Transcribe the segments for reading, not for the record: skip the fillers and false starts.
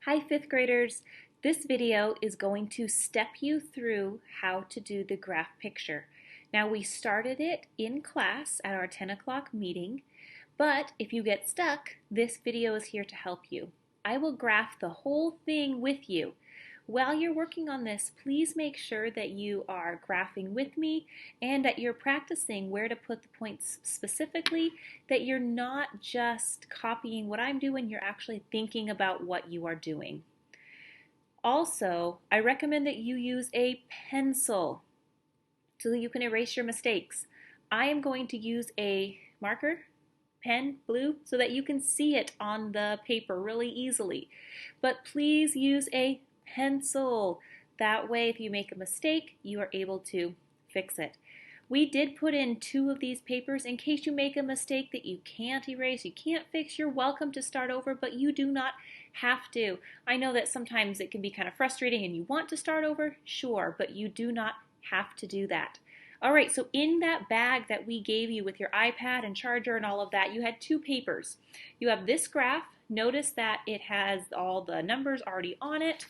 Hi fifth graders, this video is going to step you through how to do the graph picture. Now we started it in class at our 10 o'clock meeting, but if you get stuck, this video is here to help you. I will graph the whole thing with you. While you're working on this, please make sure that you are graphing with me and that you're practicing where to put the points specifically, that you're not just copying what I'm doing, you're actually thinking about what you are doing. Also, I recommend that you use a pencil so that you can erase your mistakes. I am going to use a marker, pen, blue, so that you can see it on the paper really easily. But please use a pencil. That way, if you make a mistake, you are able to fix it. We did put in 2 of these papers in case you make a mistake that you can't erase, you can't fix. You're welcome to start over, but you do not have to. I know that sometimes it can be kind of frustrating and you want to start over, sure, but you do not have to do that. All right, so in that bag that we gave you with your iPad and charger and all of that, you had 2 papers. You have this graph. Notice that it has all the numbers already on it.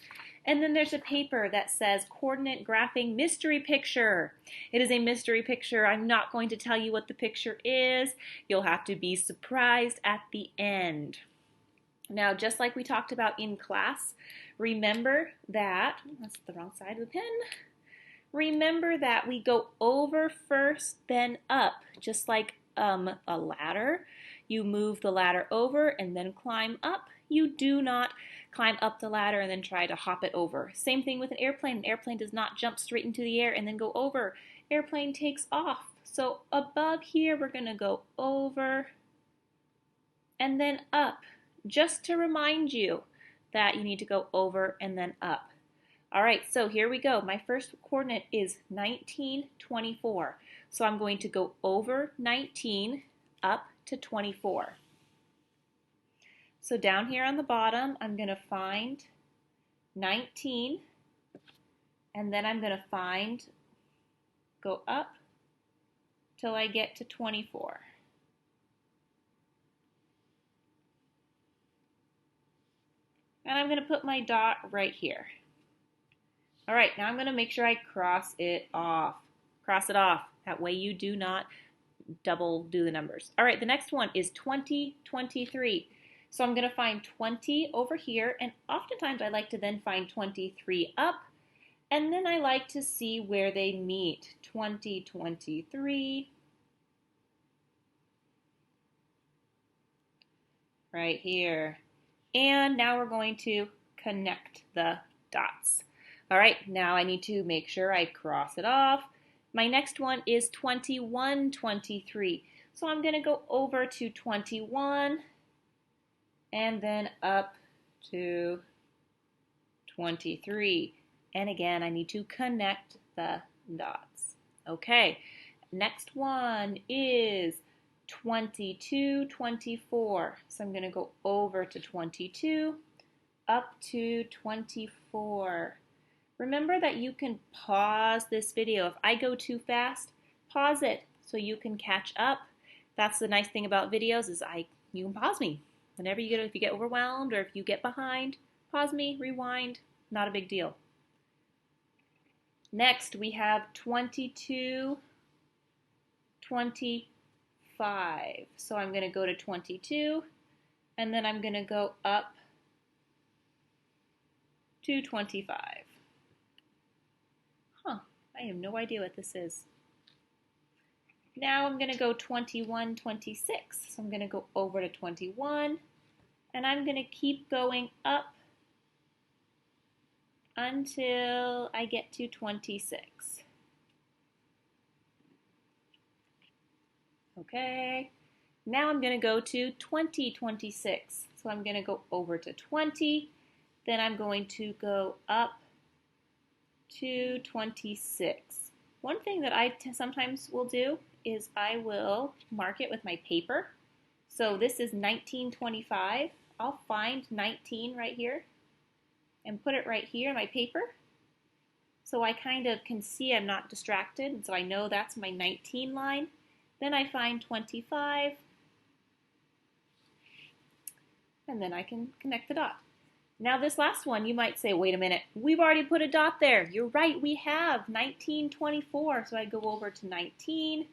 And then there's a paper that says Coordinate Graphing Mystery Picture. It is a mystery picture. I'm not going to tell you what the picture is. You'll have to be surprised at the end. Now, just like we talked about in class, remember that, that's the wrong side of the pen. Remember that we go over first, then up, just like a ladder. You move the ladder over and then climb up. You do not climb up the ladder and then try to hop it over. Same thing with an airplane. An airplane does not jump straight into the air and then go over. Airplane takes off. So above here, we're going to go over and then up, just to remind you that you need to go over and then up. All right, so here we go. My first coordinate is 19, 24. So I'm going to go over 19, up to 24. So down here on the bottom, I'm going to find 19, and then I'm going to go up till I get to 24. And I'm going to put my dot right here. All right, now I'm going to make sure I cross it off. Cross it off. That way you do not double do the numbers. All right, the next one is 20, 23. So I'm going to find 20 over here, and oftentimes I like to then find 23 up, and then I like to see where they meet. 20, 23. Right here. And now we're going to connect the dots. All right, now I need to make sure I cross it off. My next one is 21, 23. So I'm going to go over to 21 and then up to 23. And again, I need to connect the dots. Okay, next one is 22, 24. So I'm going to go over to 22, up to 24. Remember that you can pause this video. If I go too fast, pause it so you can catch up. That's the nice thing about videos is you can pause me. Whenever if you get overwhelmed or if you get behind, pause me, rewind, not a big deal. Next, we have 22, 25. So I'm going to go to 22, and then I'm going to go up to 25. I have no idea what this is. Now I'm going to go 21, 26. So I'm going to go over to 21, and I'm going to keep going up until I get to 26. Okay, now I'm going to go to 20, 26. So I'm going to go over to 20, then I'm going to go up to 26. One thing that I sometimes will do is I will mark it with my paper. So this is 1925. I'll find 19 right here and put it right here in my paper. So I kind of can see I'm not distracted, and so I know that's my 19 line. Then I find 25, and then I can connect the dot. Now this last one, you might say, wait a minute, we've already put a dot there. You're right, we have 1924. So I go over to 19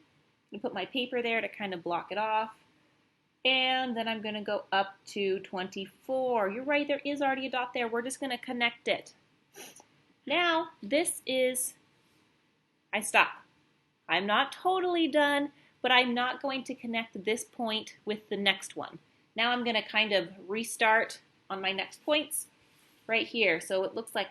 and put my paper there to kind of block it off. And then I'm going to go up to 24. You're right, there is already a dot there. We're just going to connect it. Now, this is, I stop. I'm not totally done, but I'm not going to connect this point with the next one. Now I'm going to kind of restart on my next points right here. So it looks like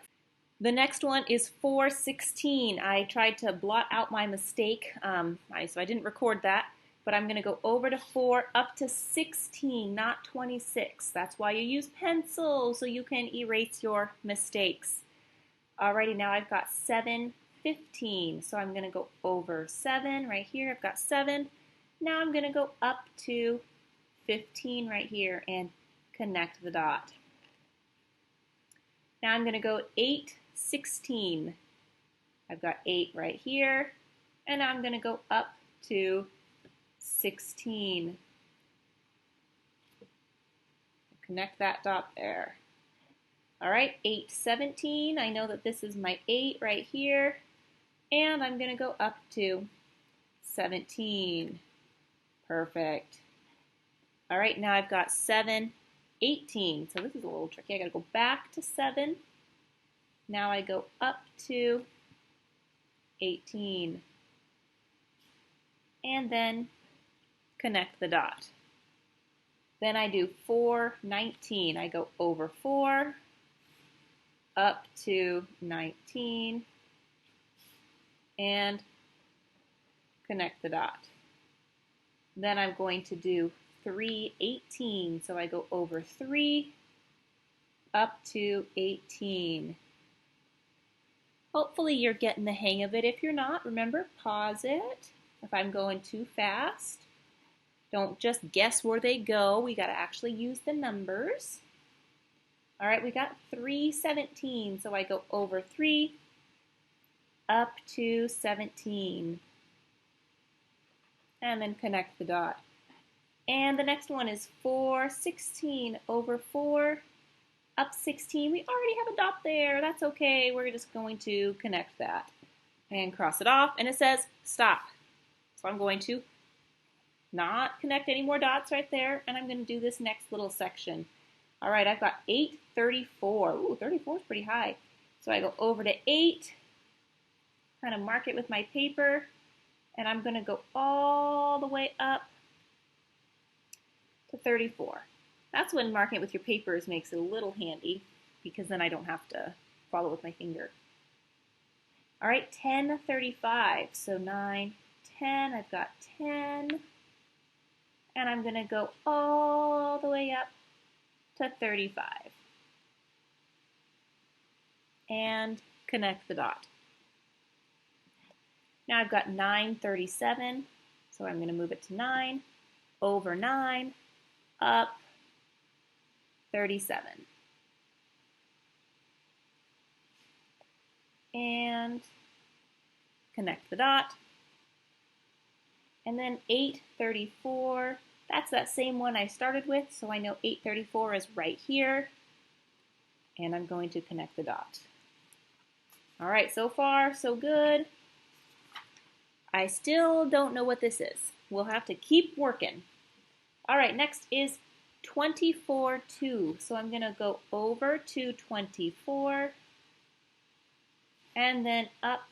the next one is 416. I tried to blot out my mistake, so I didn't record that. But I'm going to go over to 4 up to 16, not 26. That's why you use pencil, so you can erase your mistakes. Alrighty, now I've got 715. So I'm going to go over 7 right here. I've got 7. Now I'm going to go up to 15 right here and connect the dot. Now I'm going to go 816. I've got 8 right here. And now I'm going to go up to 16. Connect that dot there. All right, 817. I know that this is my 8 right here. And I'm going to go up to 17. Perfect. All right, now I've got 718. So this is a little tricky. I got to go back to 7. Now I go up to 18. And then connect the dot. Then I do 419. I go over 4, up to 19, and connect the dot. Then I'm going to do 318. So I go over 3, up to 18. Hopefully you're getting the hang of it. If you're not, remember, pause it. If I'm going too fast, don't just guess where they go. We got to actually use the numbers. All right, we got 317. So I go over 3, up to 17. And then connect the dot. And the next one is 416 over 4, up 16. We already have a dot there. That's okay. We're just going to connect that and cross it off. And it says stop. So I'm going to not connect any more dots right there. And I'm going to do this next little section. All right, I've got 834. Ooh, 34 is pretty high. So I go over to 8, kind of mark it with my paper. And I'm going to go all the way up to 34. That's when marking it with your papers makes it a little handy because then I don't have to follow with my finger. All right, 1035. So 9, 10. I've got 10. And I'm going to go all the way up to 35. And connect the dot. Now I've got 937. So I'm going to move it to 9, over 9, up 37. And connect the dot. And then 834, that's that same one I started with, so I know 834 is right here. And I'm going to connect the dot. All right, so far, so good. I still don't know what this is. We'll have to keep working. All right, next is 24-2. So I'm going to go over to 24 and then up.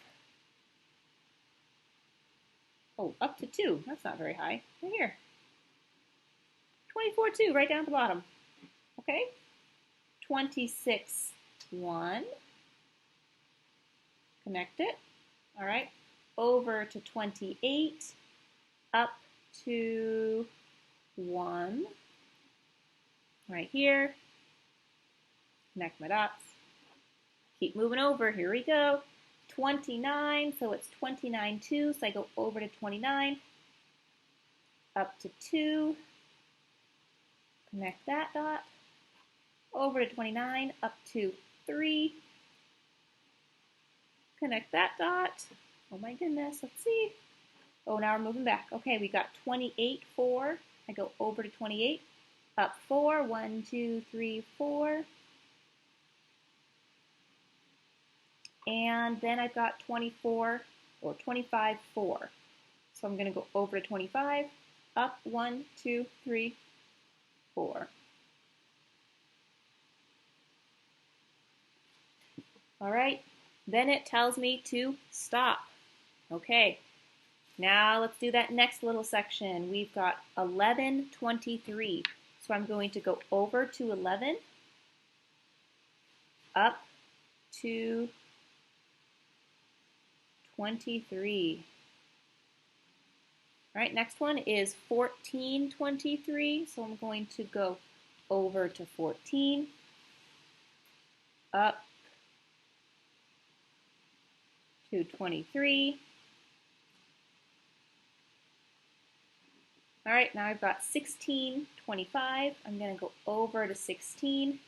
Oh, up to 2. That's not very high. Right here. 24-2, right down at the bottom. Okay. 26-1. Connect it. All right. Over to 28. Up to 1. Right here. Connect my dots. Keep moving over. Here we go. 29, so it's 29-2, so I go over to 29, up to 2, connect that dot, over to 29, up to 3, connect that dot. Oh my goodness, let's see. Oh, now we're moving back. Okay, we got 28-4. I go over to 28, up 4, 1, 2, 3, 4, and then I've got 24 or 25, 4. So I'm going to go over to 25, up 1, 2, 3, 4. All right, then it tells me to stop. Okay, now let's do that next little section. We've got 11, 23. So I'm going to go over to 11, up to 23. All right, next one is 14, 23. So I'm going to go over to 14, up to 23. All right, now I've got 16, 25. I'm going to go over to 16,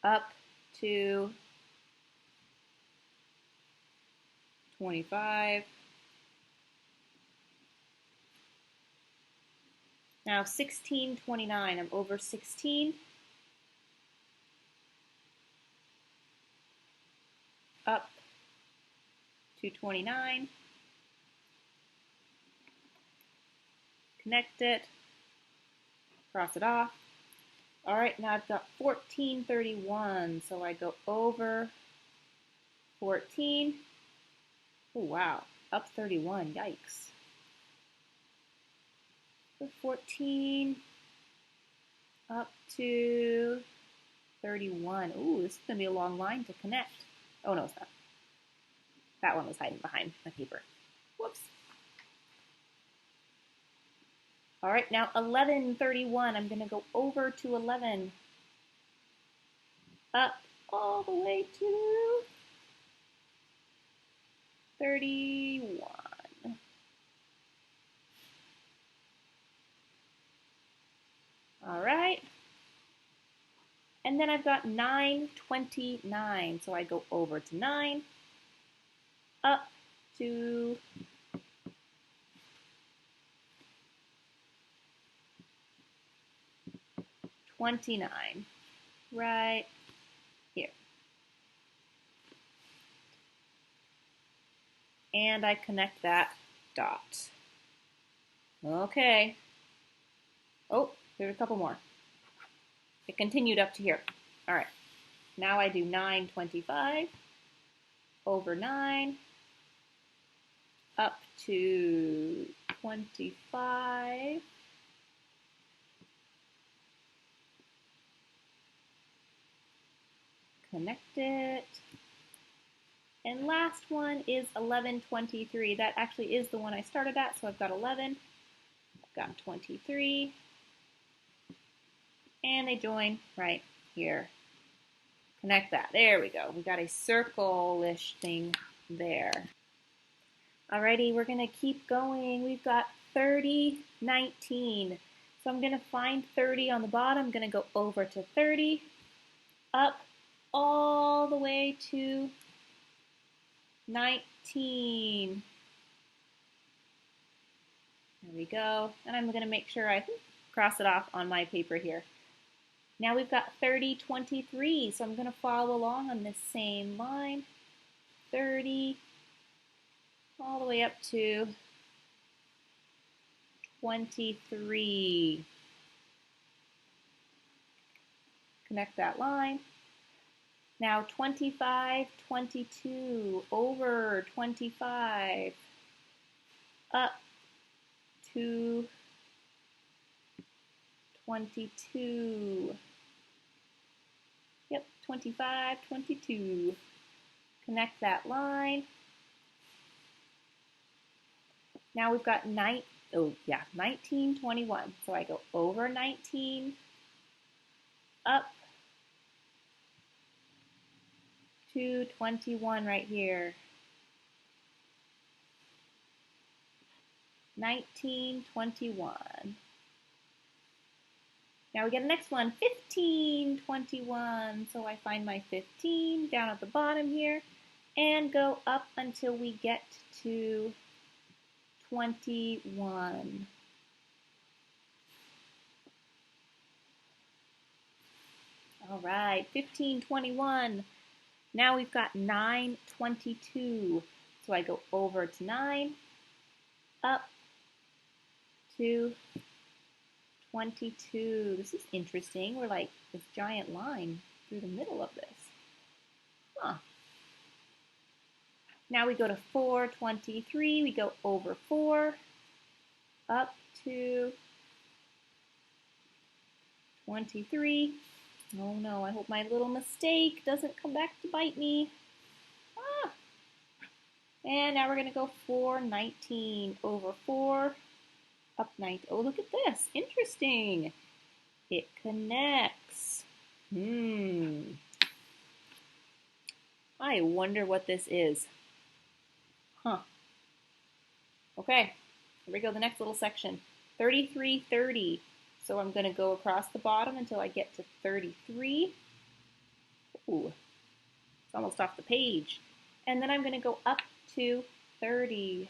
up to 25. Now 16, 29. I'm over 16, up to 29. Connect it, cross it off. All right, now I've got 14, 31. So I go over 14. Oh, wow, up 31, yikes. So 14, up to 31. Ooh, this is going to be a long line to connect. Oh, no, it's not. That one was hiding behind my paper. Whoops. All right, now 11, 31. I'm going to go over to 11. Up all the way to 31. All right. And then I've got 9, 29. So I go over to 9, up to 29. Right here. And I connect that dot. Okay. Oh, there's a couple more. It continued up to here. All right. Now I do 9, 25, over 9, up to 25, connect it, and last one is 11, 23. That actually is the one I started at, so I've got 11, I've got 23, and they join right here. Connect that. There we go. We got a circle-ish thing there. Alrighty, we're going to keep going. We've got 30, 19. So I'm going to find 30 on the bottom. I'm going to go over to 30, up all the way to 19. There we go. And I'm going to make sure I cross it off on my paper here. Now we've got 30, 23. So I'm going to follow along on this same line. 30, all the way up to 23. Connect that line. Now 25, 22, over 25, up to 22. Yep, 25, 22. Connect that line. Now we've got 19, 21. So I go over 19, up to 21 right here. 19, 21. Now we get the next one, 15, 21. So I find my 15 down at the bottom here and go up until we get to 21. All right, 15, 21. Now we've got 922. So I go over to 9, up to 22. This is interesting. We're like this giant line through the middle of this. Huh. Now we go to 423. We go over 4, up to 23. Oh no, I hope my little mistake doesn't come back to bite me. Ah. And now we're going to go 419 over 4, up 9. Oh, look at this. Interesting. It connects. I wonder what this is. Huh. Okay, here we go, the next little section. 3330. So I'm going to go across the bottom until I get to 33. Ooh, it's almost off the page. And then I'm going to go up to 30.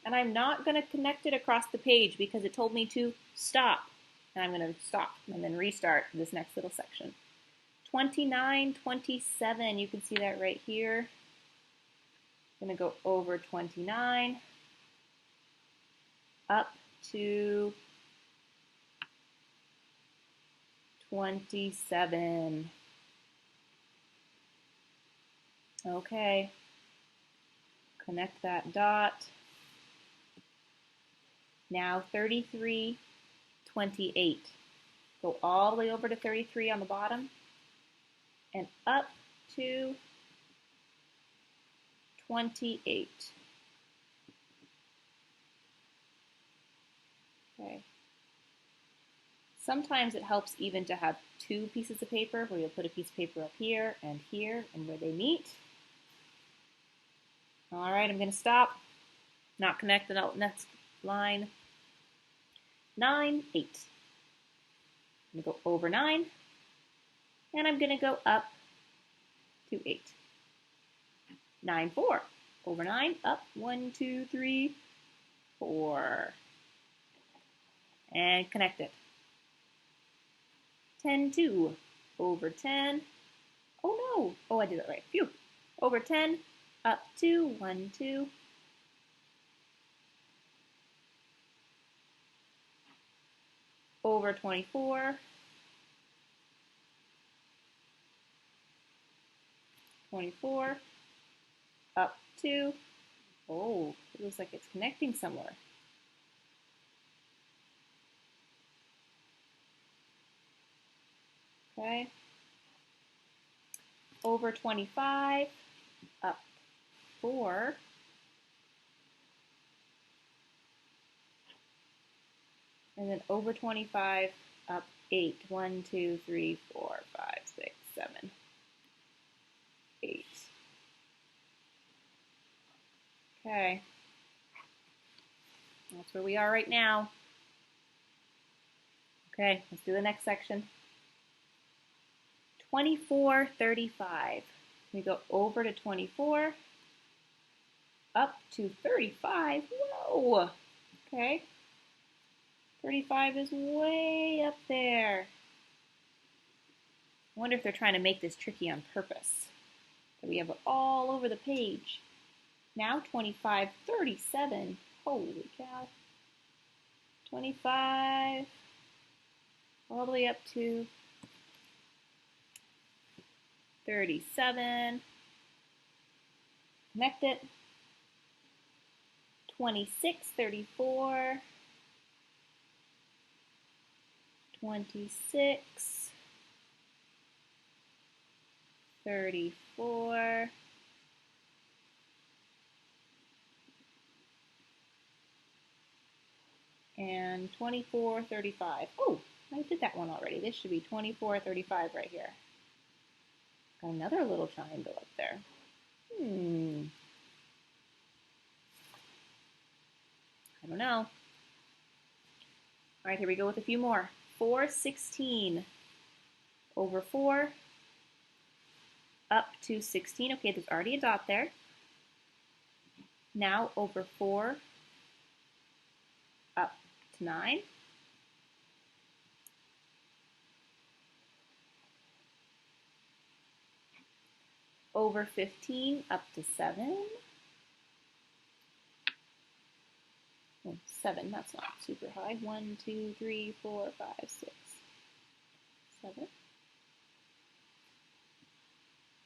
And I'm not going to connect it across the page because it told me to stop. And I'm going to stop and then restart this next little section. 29, 27, you can see that right here. I'm going to go over 29, up to 27. Okay, connect that dot. Now 33, 28. Go all the way over to 33 on the bottom and up to 28. Okay. Sometimes it helps even to have two pieces of paper where you'll put a piece of paper up here and where they meet. All right, I'm going to stop. Not connect the next line. 9, 8. I'm going to go over 9, and I'm going to go up to 8. 9, 4. Over 9, up 1, 2, 3, 4. And connect it. 10, 2. Over 10. Oh no! Oh, I did it right. Phew. Over 10, up 2, 1, 2. Over 24. 24. Up 2. Oh, it looks like it's connecting somewhere. Okay. Over 25, up 4. And then over 25, up 8. 1, 2, 3, 4, 5, 6, 7, 8. Okay. That's where we are right now. Okay, let's do the next section. 24, 35. We go over to 24, up to 35. Whoa! Okay. 35 is way up there. I wonder if they're trying to make this tricky on purpose. So we have it all over the page. Now 25, 37. Holy cow. 25, all the way up to 37. Connect it. 26, 34. 26. 34. And 24, 35. Oh, I did that one already. This should be 24, 35 right here. Got another little triangle up there. I don't know. All right, here we go with a few more. 416 over 4, up to 16. Okay, there's already a dot there. Now over 4, to 9. Over 15 up to 7. Oh, 7, that's not super high. 1, 2, 3, 4, 5, 6, 7.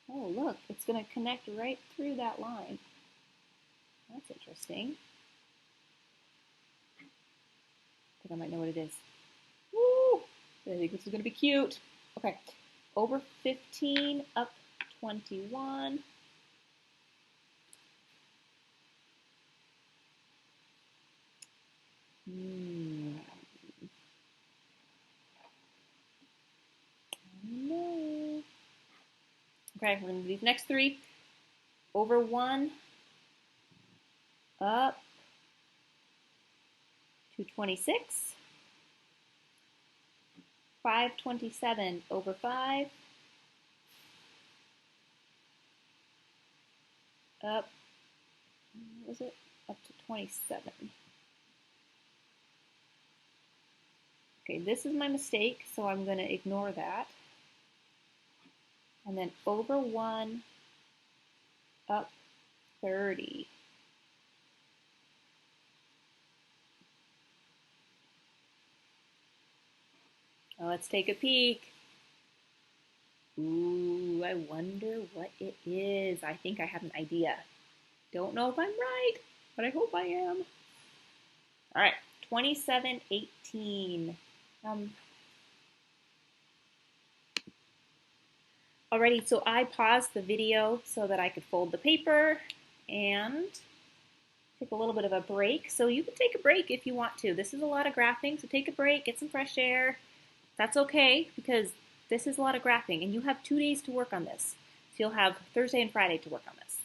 Oh, look, it's going to connect right through that line. That's interesting. I think I might know what it is. Woo! I think this is going to be cute. Okay, over 15 up 21. No. Okay, we're going to do these next 3. Over 1 up to 26. 527 over 5. Up, what was it? Up to 27. Okay, this is my mistake, so I'm going to ignore that. And then over 1, up 30. Now let's take a peek. Ooh, I wonder what it is. I think I have an idea. Don't know if I'm right, but I hope I am. All right, 2718. Alrighty, so I paused the video so that I could fold the paper and take a little bit of a break. So you can take a break if you want to. This is a lot of graphing, so take a break, get some fresh air. That's okay because this is a lot of graphing and you have 2 days to work on this. So you'll have Thursday and Friday to work on this.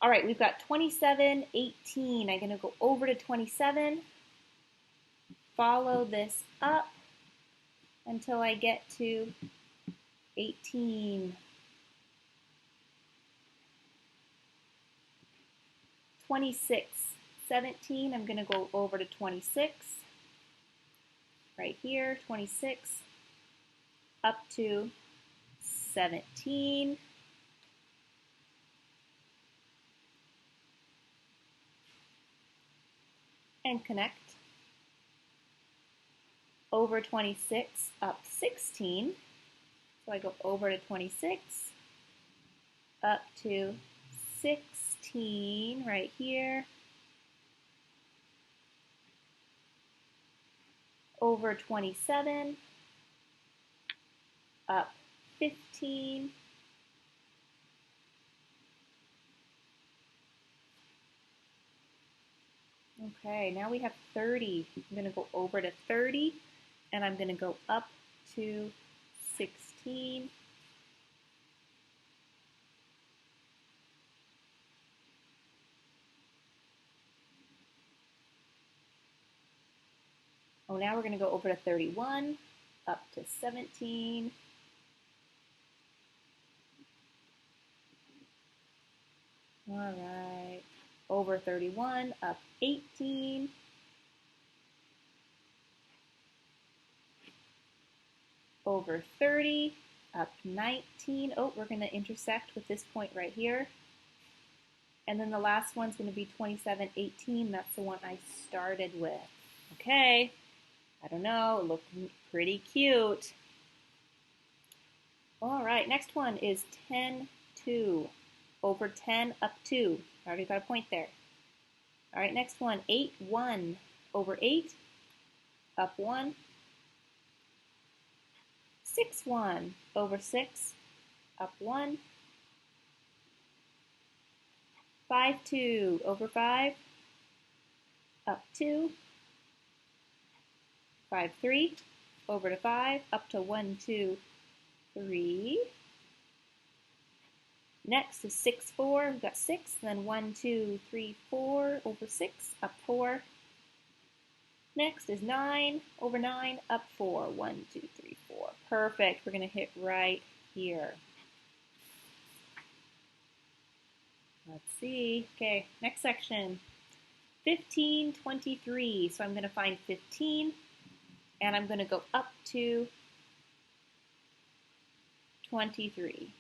All right, we've got 2718. I'm going to go over to 27, follow this up until I get to 18. 2617, I'm going to go over to 26, right here, 26, up to 17, and connect. Over 26, up 16, so I go over to 26, up to 16, right here, over 27, up 15, okay, now we have 30. I'm going to go over to 30, and I'm going to go up to 16. Oh, now we're going to go over to 31, up to 17. All right, over 31, up 18. Over 30, up 19. Oh, we're going to intersect with this point right here. And then the last one's going to be 2718. That's the one I started with. Okay, I don't know, it looked pretty cute. All right, next one is 10-2. Over 10, up 2. I already got a point there. All right, next one, 8-1. Over 8, up 1. 6-1. Over 6, up 1. 5-2. Over 5, up 2. 5-3. Over to 5, up to 1, 2, 3. Next is 6-4. We've got 6, then 1, 2, 3, 4. Over 6, up 4. Next is 9. Over 9, up 4. 1, 2, 3, 4. Perfect. We're going to hit right here. Let's see. Okay, next section. 15, 23. So I'm going to find 15 and I'm going to go up to 23.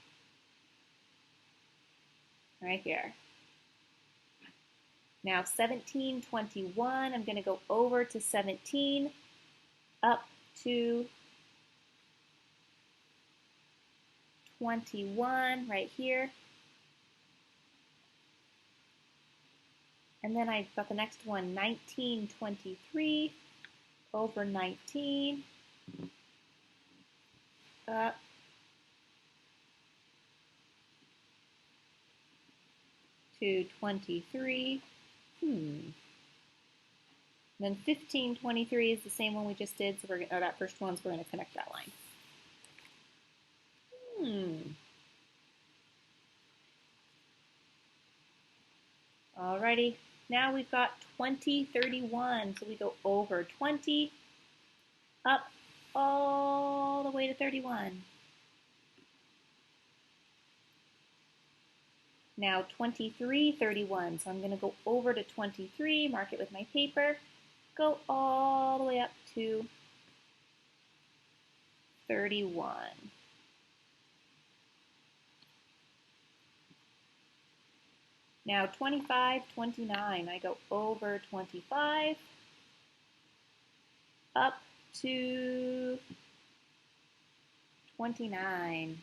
Right here. Now 17, 21. I'm going to go over to 17, up to 21 right here. And then I've got the next one, 19, 23, over 19, up to 23. Then 15, 23 is the same one we just did, so we're gonna, that first one, so we're going to connect that line. Alrighty, now we've got 20, 31, so we go over 20, up all the way to 31. Now 23, 31, so I'm going to go over to 23, mark it with my paper, go all the way up to 31. Now 25, 29, I go over 25, up to 29.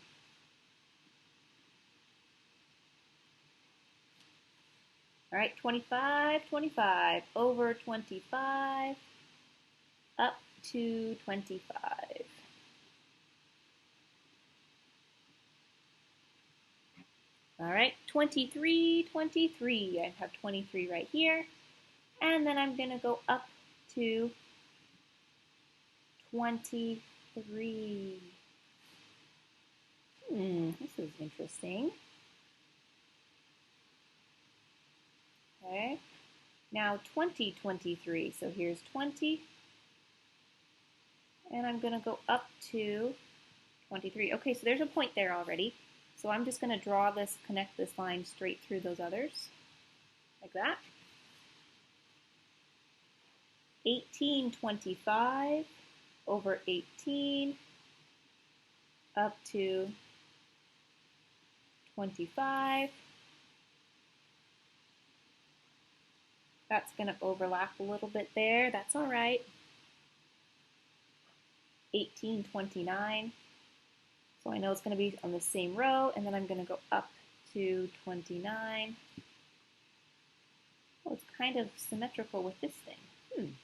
All right, 25, 25, over 25, up to 25. All right, 23, 23. I have 23 right here. And then I'm going to go up to 23. This is interesting. Okay, now 20, 23. So here's 20. And I'm going to go up to 23. Okay, so there's a point there already. So I'm just going to draw this, connect this line straight through those others, like that. 18, 25, over 18, up to 25. That's going to overlap a little bit there. That's all right. 18, 29. So I know it's going to be on the same row, and then I'm going to go up to 29. Oh, it's kind of symmetrical with this thing.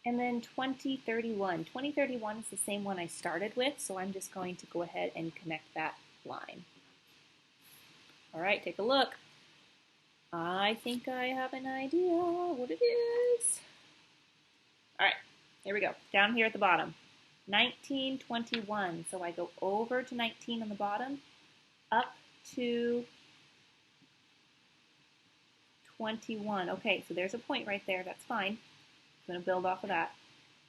And then 2031. 2031 is the same one I started with, so I'm just going to go ahead and connect that line. All right, take a look. I think I have an idea what it is. All right, here we go. Down here at the bottom, 1921. So I go over to 19 on the bottom, up to 21. Okay, so there's a point right there. That's fine. I'm going to build off of that.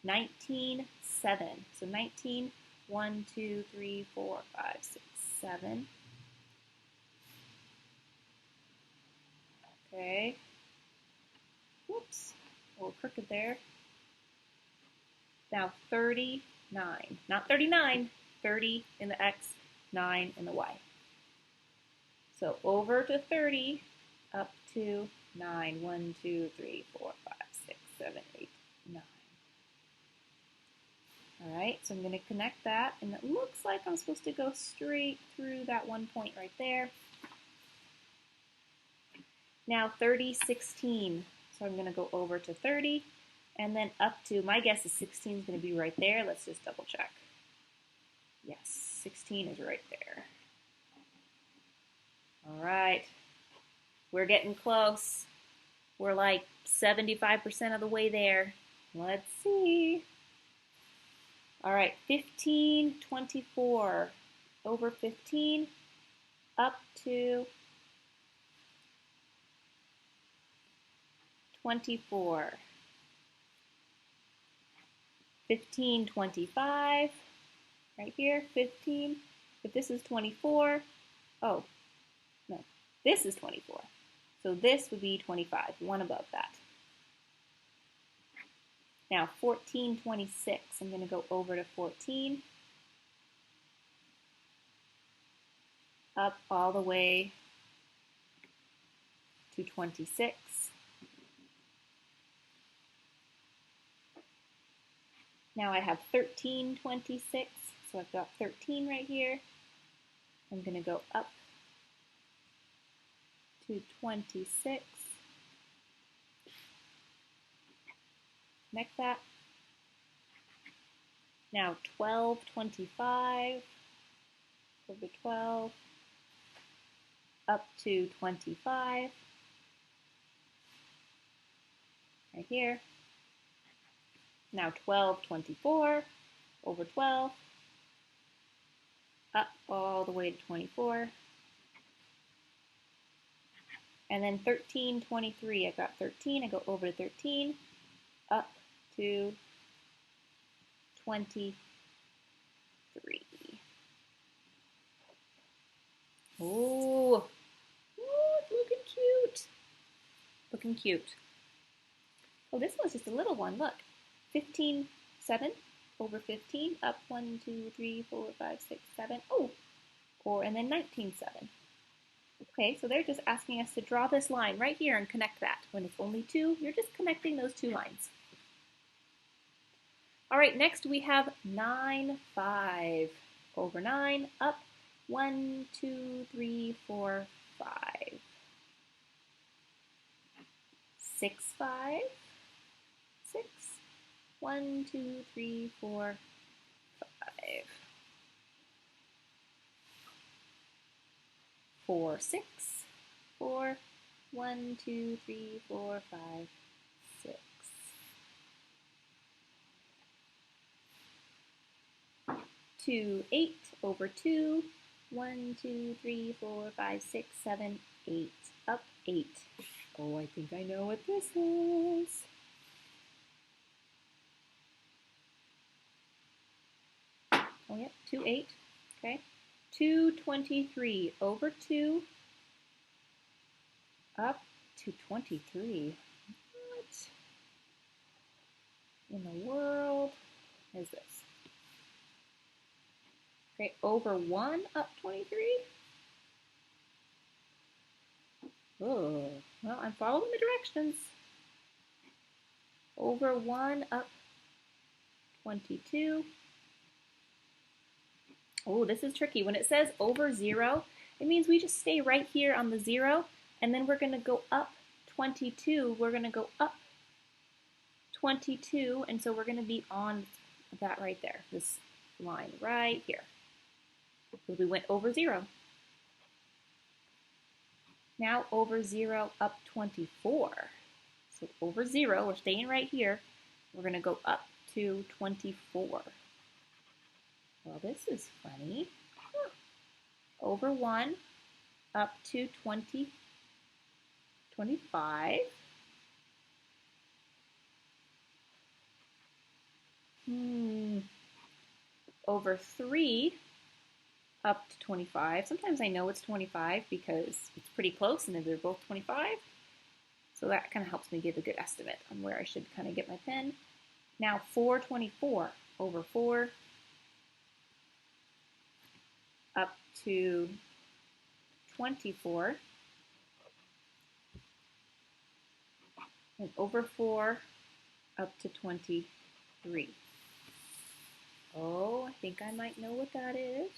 19, 7. So 19, 1, 2, 3, 4, 5, 6, 7. Okay. Whoops. A little crooked there. Now 39. Not 39. 30 in the X, 9 in the Y. So over to 30, up to 9. 1, 2, 3, 4, 5, 6, 7, 8, 9. All right, so I'm going to connect that, and it looks like I'm supposed to go straight through that one point right there. Now 30, 16. So I'm going to go over to 30, and then up to, my guess is 16 is going to be right there. Let's just double check. Yes, 16 is right there. All right, we're getting close. We're like 75% of the way there. Let's see. All right, 15, 24, over 15, up to 24. 15, 25, right here, 15. If this is 24, oh, no, This is 24. So this would be 25, one above that. Now 14, 26. I'm going to go over to 14. Up all the way to 26. Now I have 13, 26. So I've got 13 right here. I'm going to go up to 26. Connect that. Now 12, 25. Over 12. Up to 25. Right here. Now 12, 24. Over 12. Up all the way to 24. And then 13, 23. I've got 13. I go over to 13. Up to 23. Oh, it's looking cute. Looking cute. Oh, this one's just a little one. Look. 15, 7. Over 15. Up 1, 2, 3, 4, 5, 6, 7. Oh, and then 19, 7. Okay, so they're just asking us to draw this line right here and connect that. When it's only 2, you're just connecting those 2 lines. All right, next we have 9, 5. Over 9, up 1, 2, 3, 4, 5. 6, 5. 6. 1, 2, 3, 4, 5. 4, 6. 4. 1, 2, 3, 4, 5, 6. 2, 8. Over 2. 1, 2, 3, 4, 5, 6, 7, 8. Up 8. Oh, I think I know what this is. Oh, yeah, 2, 8. Okay. 2, 23. Over 2. Up to 23. What in the world is this? Okay, over 1, up 23. Oh, well, I'm following the directions. Over 1, up 22. Oh, this is tricky. When it says over 0, it means we just stay right here on the 0, and then we're going to go up 22. We're going to go up 22, and so we're going to be on that right there, this line right here. So we went over 0. Now over 0, up 24. So over 0, we're staying right here. We're going to go up to 24. Well, this is funny. Huh. Over 1, up to 20, 25. Over 3, up to 25. Sometimes I know it's 25 because it's pretty close and they're both 25. So that kind of helps me give a good estimate on where I should kind of get my pen. Now 424. Over 4, up to 24. And over 4, up to 23. Oh, I think I might know what that is.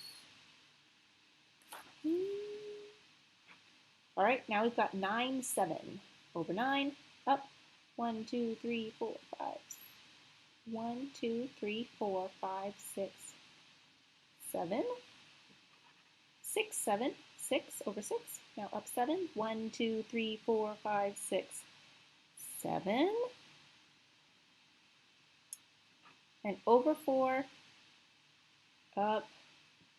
All right, now we've got 9, 7. Over 9, up 1, 2, 3, 4, 5. 1, 2, 3, 4, 5, 6, 7. 6, 7. 6 over 6. Now up 7. 1, 2, 3, 4, 5, 6, 7. And over 4, up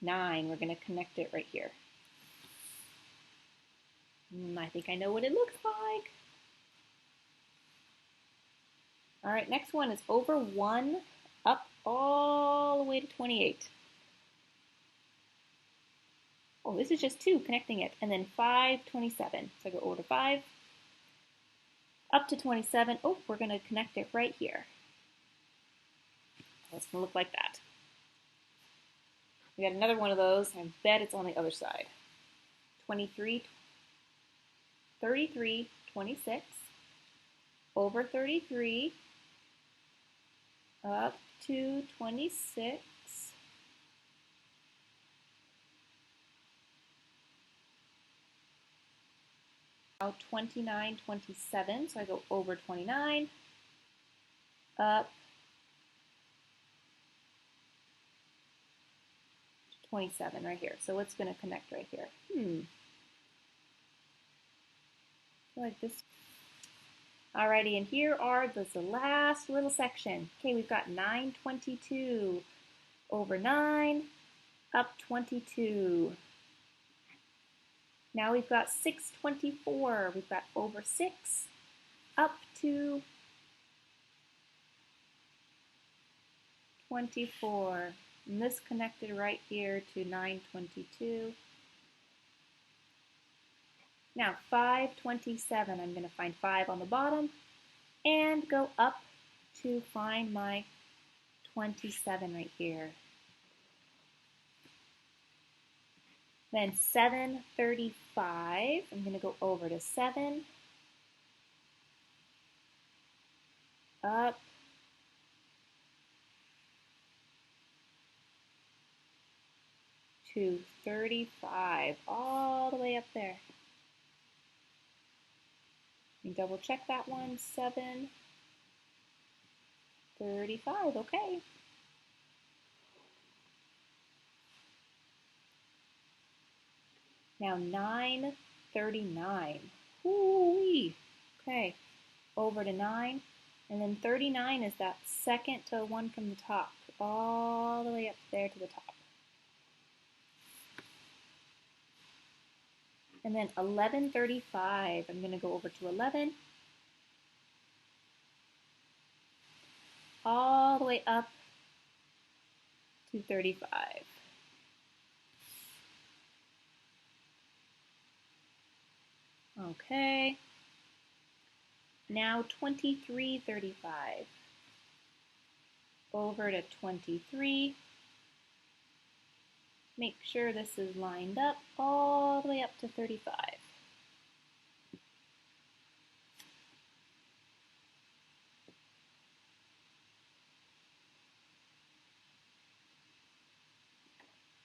9. We're going to connect it right here. I think I know what it looks like. All right, next one is over 1, up all the way to 28. Oh, this is just 2 connecting it. And then 5, 27. So I go over to 5, up to 27. Oh, we're going to connect it right here. So it's going to look like that. We got another one of those. I bet it's on the other side. 23, 33, 26, over 33, up to 26, now 29, 27, so I go over 29, up 27 right here. So it's going to connect right here. Like this. Alrighty, and here are the last little section. Okay, we've got 922 over 9, up 22. Now we've got 624. We've got over 6, up to 24. And this connected right here to 922. Now 527, I'm going to find 5 on the bottom and go up to find my 27 right here. Then 735, I'm going to go over to 7, up to 35, all the way up there. Let me double check that one, 735, okay. Now 939, whoo-wee. Okay, over to 9, and then 39 is that second to one from the top, all the way up there to the top. And then 1135, I'm going to go over to 11, all the way up to 35. Okay. Now 2335. Over to 23. Make sure this is lined up all the way up to 35.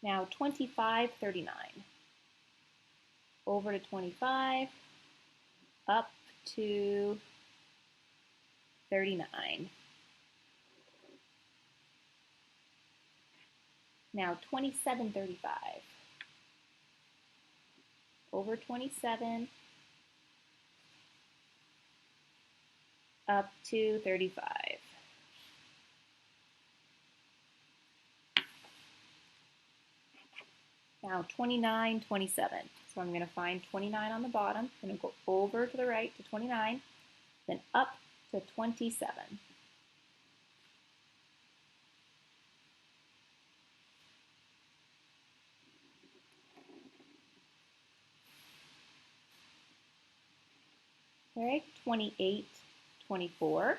Now 2539. Over to 25. Up to 39. Now 2735. Over 27. Up to 35. Now 29, 27. So I'm going to find 29 on the bottom. I'm going to go over to the right to 29, then up to 27. Okay, 28, 24.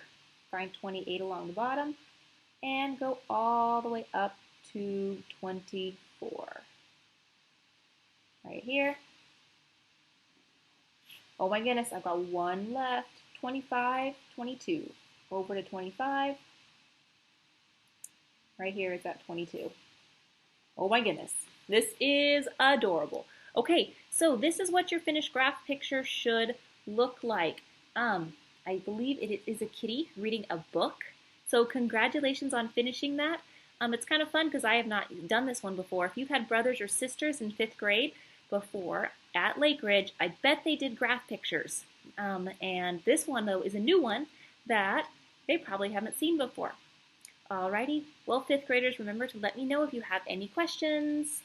Find 28 along the bottom and go all the way up to 24. Right here. Oh my goodness, I've got one left. 25, 22. Over to 25. Right here is at 22. Oh my goodness, this is adorable. Okay, so this is what your finished graph picture should look like. I believe it is a kitty reading a book. So congratulations on finishing that. It's kind of fun because I have not done this one before. If you've had brothers or sisters in 5th grade before at Lake Ridge, I bet they did graph pictures. And this one, though, is a new one that they probably haven't seen before. Alrighty, well, 5th graders, remember to let me know if you have any questions.